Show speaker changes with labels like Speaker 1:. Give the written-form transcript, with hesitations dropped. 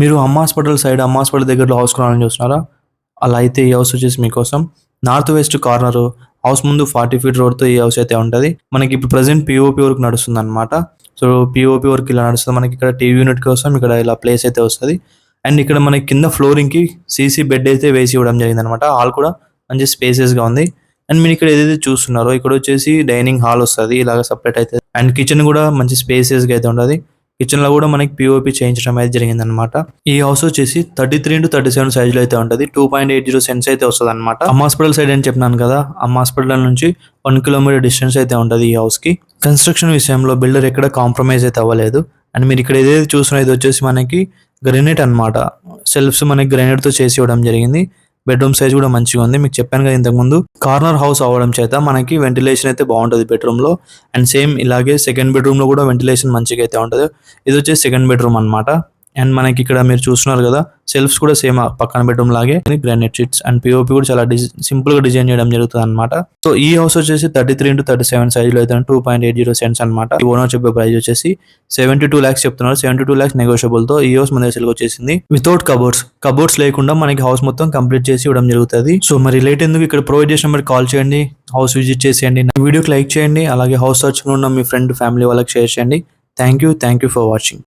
Speaker 1: మీరు అమ్మ hospital side అమ్మ హాస్పిటల్ దగ్గరలో హౌస్ కొనాలని చూస్తున్నారా? అలా అయితే ఈ హౌస్ వచ్చేసి మీకోసం. నార్త్ వెస్ట్ కార్నర్ హౌస్ ముందు 40 ఫీట్ రోడ్‌తో ఈ హౌస్ అయితే ఉంటది. మనకి ఇప్పుడు ప్రెజెంట్ పీఓపీ వర్క్ నడుస్తుందన్నమాట. సో, పీఓపీ వర్క్ ఇలా నడుస్తది. మనకి ఇక్కడ టీవీ యూనిట్ కోసం ఇక్కడ ఇలా ప్లేస్ అయితే వస్తది. అండ్ ఇక్కడ మనకి కింద ఫ్లోరింగ్‌కి సీసీ బెడ్ అయితే వేసి ఇవ్వడం జరిగిందన్నమాట. హాల్ కూడా మంచి స్పేసియస్‌గా ఉంది. అండ్ మీరు ఇక్కడ ఏదైతే చూస్తున్నారో ఇక్కడ వచ్చేసి డైనింగ్ హాల్ వస్తది. ఇలాగ సెపరేట్ అయితే అండ్ కిచెన్ కూడా మంచి స్పేసియస్‌గా అయితే ఉంటది. కిచెన్ లో కూడా మనకి పీఓపీ చేయించడం అయితే జరిగిందనమాట. ఈ హౌస్ వచ్చేసి 33-37 సైజ్ లో అయితే ఉంటది. 2.80 సెంట్స్ అయితే వస్తుంది అనమాట. అమ్మ హాస్పిటల్ సైడ్ అని చెప్పినాను కదా, అమ్మ హాస్పిటల్ నుంచి 1 కిలోమీటర్ డిస్టెన్స్ అయితే ఉంటది ఈ హౌస్ కి. కన్స్ట్రక్షన్ విషయంలో బిల్డర్ ఎక్కడ కాంప్రమైజ్ అయితే అవ్వలేదు. అండ్ మీరు ఇక్కడ ఏదైతే చూస్తున్నా ఇది వచ్చేసి మనకి గ్రెనైట్ అనమాట. సెల్ఫ్స్ మనకి గ్రెనైట్ తో చేసి ఇవ్వడం జరిగింది. బెడ్రూమ్ సైజ్ కూడా మంచిగా ఉంది. మీకు చెప్పాను కదా ఇంతకు ముందు, కార్నర్ హౌస్ అవ్వడం చేత మనకి వెంటిలేషన్ అయితే బాగుంటుంది బెడ్రూమ్ లో. అండ్ సేమ్ ఇలాగే సెకండ్ బెడ్రూమ్ లో కూడా వెంటిలేషన్ మంచిగా అయితే ఉంటుంది. ఇది వచ్చేసి సెకండ్ బెడ్రూమ్ అనమాట. అండ్ మనకి ఇక్కడ మీరు చూస్తున్నారు కదా, సెల్ఫ్స్ కూడా సేమ్ పక్కన బెడ్రూమ్ లాగే గ్రానైట్ షీట్స్ అండ్ పిఓపి కూడా చాలా సింపుల్ గా డిజైన్ చేయడం జరుగుతుంది అనమాట. సో ఈ హౌస్ వచ్చేసి 33-37 సైజ్ లో అయితే 2.80 సెంట్స్ అనమాట. ఈ ఓనర్ చెప్పే ప్రైస్ వచ్చేసి 72 lakhs చెప్తున్నారు. 72 lakhs నెగోషియబుల్ తో ఈ హౌస్ మన దగ్గరికి వచ్చేసింది. వితౌట్ కబోర్డ్స్ లేకుండా మనకి హౌస్ మొత్తం కంప్లీట్ చేసి ఇవ్వడం జరుగుతుంది. సో మరి లేట్ ఎందుకు, ఇక్కడ ప్రొవైడ్ చేసిన నెంబర్ కాల్ చేయండి, హౌస్ విజిట్ చేసేయండి, వీడియోకి లైక్ చేయండి, అలాగే హౌస్ సర్చ్ లో ఉన్న మీ ఫ్రెండ్ ఫ్యామిలీ వాళ్ళకి షేర్ చేయండి. Thank you for watching.